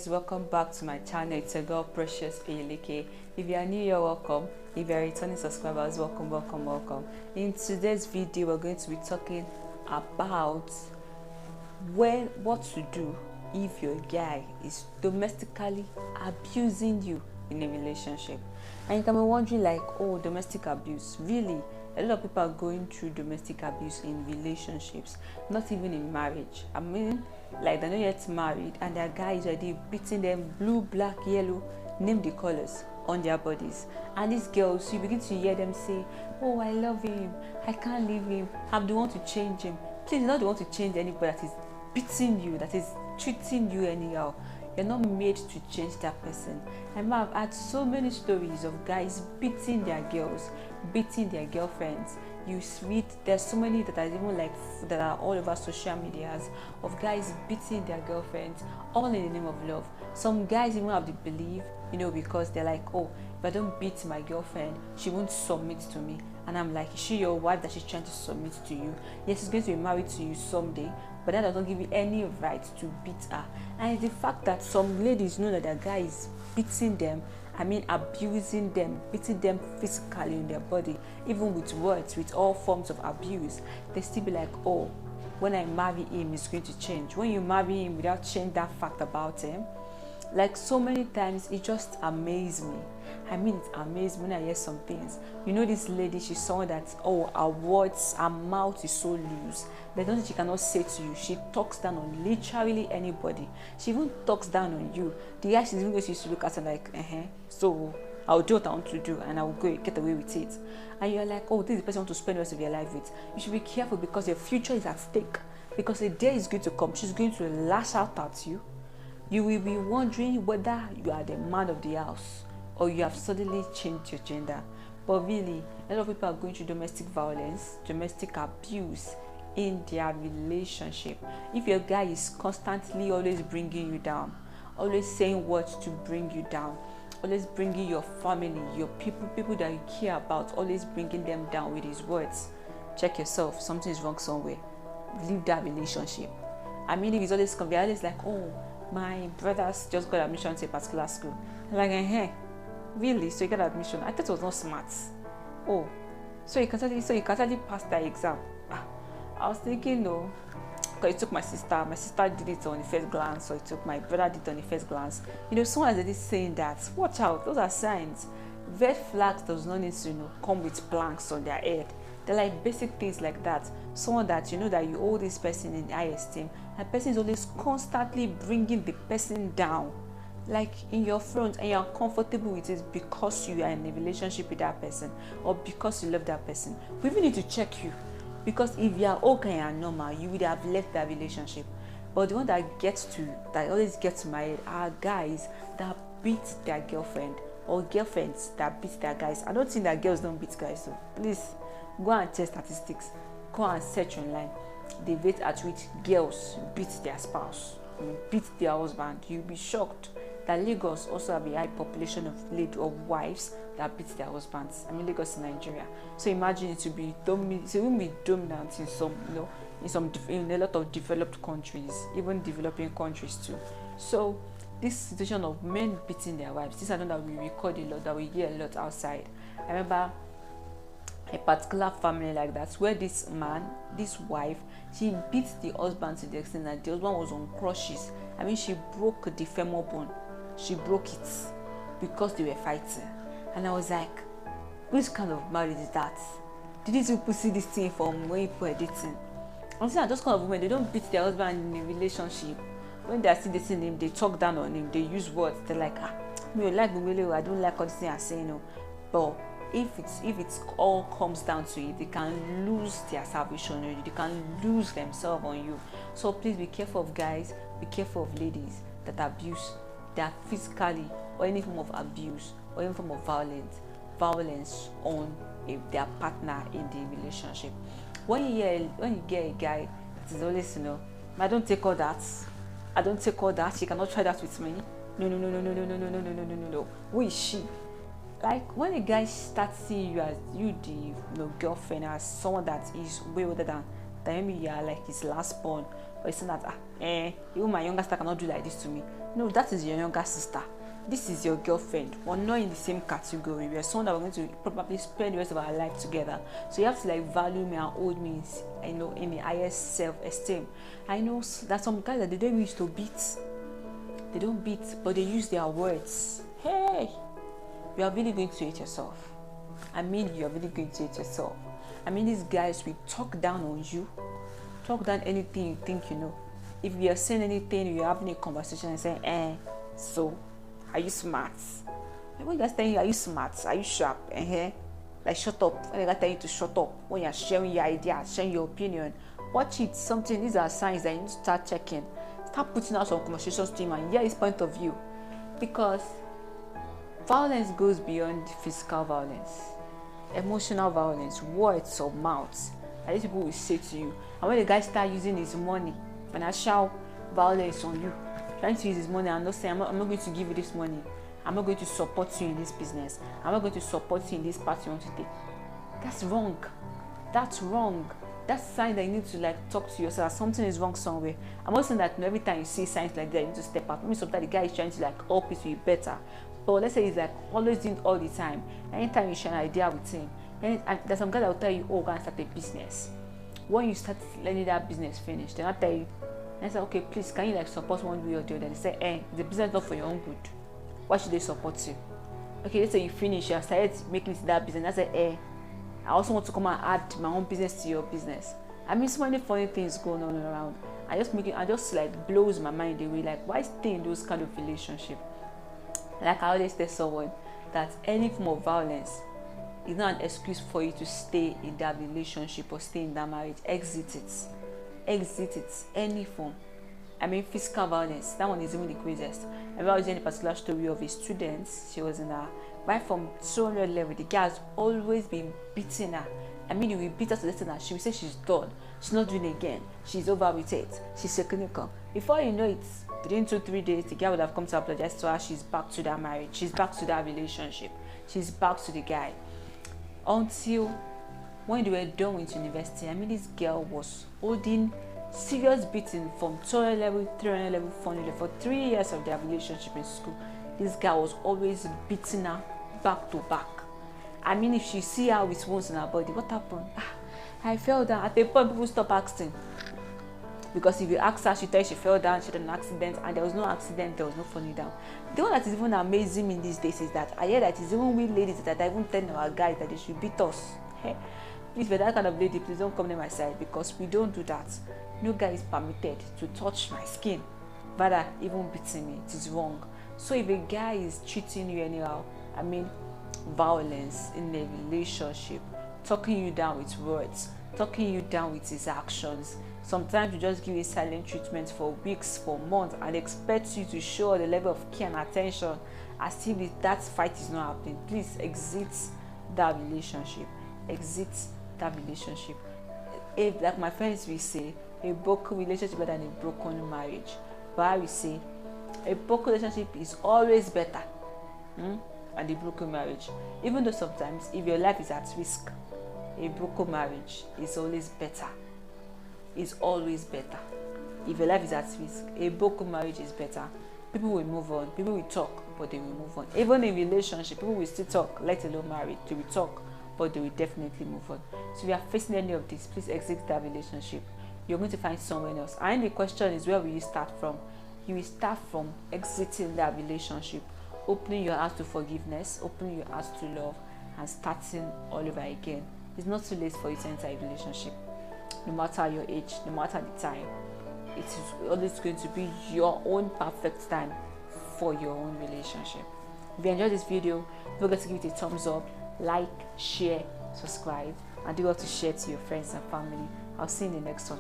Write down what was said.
guys, welcome back to my channel. It's a girl Precious Oyeleke. If you are new, you're welcome. If you are returning subscribers, welcome. In today's video, we're going to be talking about what to do if your guy is domestically abusing you in a relationship. And you can be wondering, like, oh, domestic abuse, really? A lot of people are going through domestic abuse in relationships, not even in marriage. I mean, like, they're not yet married and their guy is already beating them blue, black, yellow, name the colors on their bodies. And these girls, you begin to hear them say, oh, I love him, I can't leave him, I'm the one to change him. Please, you're not the one to change anybody that is beating you, that is treating you anyhow. You're not made to change that person. I've had so many stories of guys beating their girls, beating their girlfriends. You read, there's so many that are even like that are all over social medias of guys beating their girlfriends, all in the name of love. Some guys even have the belief, because they're like, oh, if I don't beat my girlfriend, she won't submit to me. And I'm like, is she your wife that she's trying to submit to you? Yes, she's going to be married to you someday, but that doesn't give you any right to beat her. And it's the fact that some ladies know that their guy is beating them, abusing them, beating them physically in their body, even with words, with all forms of abuse. They still be like, oh, when I marry him, it's going to change. When you marry him without changing that fact about him, like so many times, it just amazes me. It amazes me when I hear some things. This lady, she's someone that, oh, her words, her mouth is so loose. There's nothing she cannot say to you. She talks down on literally anybody. She even talks down on you. The guy, she's even going to look at her like, so I'll do what I want to do and I'll go get away with it. And you're like, oh, this is the person you want to spend the rest of your life with. You should be careful because your future is at stake. Because a day is going to come, she's going to lash out at you. You will be wondering whether you are the man of the house or you have suddenly changed your gender. But really, a lot of people are going through domestic violence, domestic abuse in their relationship. If your guy is constantly always bringing you down, always saying words to bring you down, always bringing your family, your people that you care about, always bringing them down with his words, check yourself. Something is wrong somewhere. Leave that relationship. If he's always convinced, like, oh, my brothers just got admission to a particular school. Like, really? So you got admission? I thought it was not smart. Oh, so you can actually pass that exam. I was thinking, no, because it took my sister. My sister did it on the first glance, so it took my brother did it on the first glance. Someone is already saying that. Watch out, those are signs. Red flags does not need to come with planks on their head. They're like basic things like that. Someone that that you hold this person in high esteem, and person is always constantly bringing the person down, like in your front, and you're uncomfortable with it because you are in a relationship with that person or because you love that person. We even need to check you, because if you are okay and normal, you would have left that relationship. But the one that always gets married are guys that beat their girlfriend or girlfriends that beat their guys. I don't think that girls don't beat guys, so please go and check statistics. Go and search online the rate at which girls beat their spouse, beat their husband. You'll be shocked that Lagos also have a high population of wives that beat their husbands. Lagos in Nigeria. So imagine it will be dominant in a lot of developed countries, even developing countries too. So this situation of men beating their wives, this is something that we record a lot, that we hear a lot outside. I remember a particular family like that, where this wife, she beat the husband to the extent that the husband was on crutches. She broke the femur bone. She broke it because they were fighting. And I was like, which kind of marriage is that? Did these people see this thing from when people were dating? I'm saying those kind of women, they don't beat their husband in a relationship. When they are still dating him, they talk down on him, they use words. They're like, me like I don't like all this thing I'm saying, But if it all comes down to it, they can lose their salvation on you, they can lose themselves on you. So please be careful of guys, be careful of ladies that abuse, that physically or any form of abuse or any form of violence on their partner in the relationship. When you get a guy that is always, I don't take all that. You cannot try that with me. No. Who is she? Like, when a guy starts seeing you as the girlfriend, as someone that is way older than maybe you are like his last born, or it's not that even my younger sister cannot do like this to me. No, that is your younger sister. This is your girlfriend. We're not in the same category. We're someone that we're going to probably spend the rest of our life together. So you have to like value me and hold me, in the highest self-esteem. I know that some guys that they don't use to beat. They don't beat, but they use their words. Hey, you are really going to hate yourself. I mean, you are really going to hate yourself. I mean, these guys will talk down on you, talk down anything you think you know. If you're saying anything, you're having a conversation and saying, so are you smart? Like when you guys tell you, are you smart? Are you sharp? Like shut up. When they guys tell you to shut up, when you're sharing your idea, sharing your opinion, watch it. Something. These are signs that you need to start checking. Start putting out some conversations to him and hear his point of view, because violence goes beyond physical violence, emotional violence, words or mouths that these people will say to you. And when the guy start using his money, financial violence on you, trying to use his money and not saying, I'm not going to give you this money, I'm not going to support you in this business, I'm not going to support you in this path you want to take. That's wrong. That's wrong. That's a sign that you need to like talk to yourself. Something is wrong somewhere. I'm not saying that every time you see signs like that, you need to step up. Maybe sometimes the guy is trying to like help you to be better. But let's say he's like always doing all the time. Anytime you share an idea with him, and there's some guys that will tell you, oh, go and start a business. When you start letting that business finish, they'll not tell you, and say, okay, please, can you like support one way or the other? They say, the business is not for your own good. Why should they support you? Okay, let's say you finish, you have started making it that business. I say, I also want to come and add my own business to your business. I mean, so many funny things going on around. I just like blows my mind away. Like, why stay in those kind of relationship? Like I always tell someone that any form of violence is not an excuse for you to stay in that relationship or stay in that marriage. Exit it. Exit it. Any form. I mean, physical violence, that one is even the craziest. I remember using a particular story of a student. She was in a right from 200 level. The guy has always been beating her. I mean, he will beat her to the extent that she will say she's done. She's not doing it again. She's over with it. She's cynical. Before you know it, within 2-3 days, the guy would have come to apologize to her. She's back to that marriage. She's back to that relationship. She's back to the guy. Until when they were done with university, I mean, this girl was holding serious beating from 200 level, 300 level, 400 level. For 3 years of their relationship in school, this guy was always beating her back to back. I mean, if she see her with wounds in her body, what happened? I fell down. At a point, people stop asking. Because if you ask her, she tell you she fell down, she had an accident, and there was no accident, there was no falling down. The one that is even amazing in these days is that I hear that it's even we ladies that are even telling our guys that they should beat us. Hey, please, for that kind of lady, please don't come to my side, because we don't do that. No guy is permitted to touch my skin, rather even beating me. It is wrong. So if a guy is treating you anyhow, I mean, violence in a relationship, talking you down with words, talking you down with his actions, sometimes you just give a silent treatment for weeks, for months, and expect you to show the level of care and attention as if that fight is not happening. Please exit that relationship. Exit that relationship. If, like my friends will say, a broken relationship better than a broken marriage. But I will say, a broken relationship is always better than a broken marriage. Even though sometimes, if your life is at risk, a broken marriage is always better. It's always better. If your life is at risk, a broken marriage is better. People will move on. People will talk, but they will move on. Even in relationship, people will still talk, let alone married. They will talk, but they will definitely move on. So if you are facing any of this, please exit that relationship. You're going to find someone else. And the question is, where will you start from? You will start from exiting that relationship, opening your heart to forgiveness, opening your heart to love, and starting all over again. It's not too late for you to enter a relationship. No matter your age, no matter the time, it is always going to be your own perfect time for your own relationship. If you enjoyed this video, don't forget to give it a thumbs up, like, share, subscribe, and do well to share to your friends and family. I'll see you in the next one.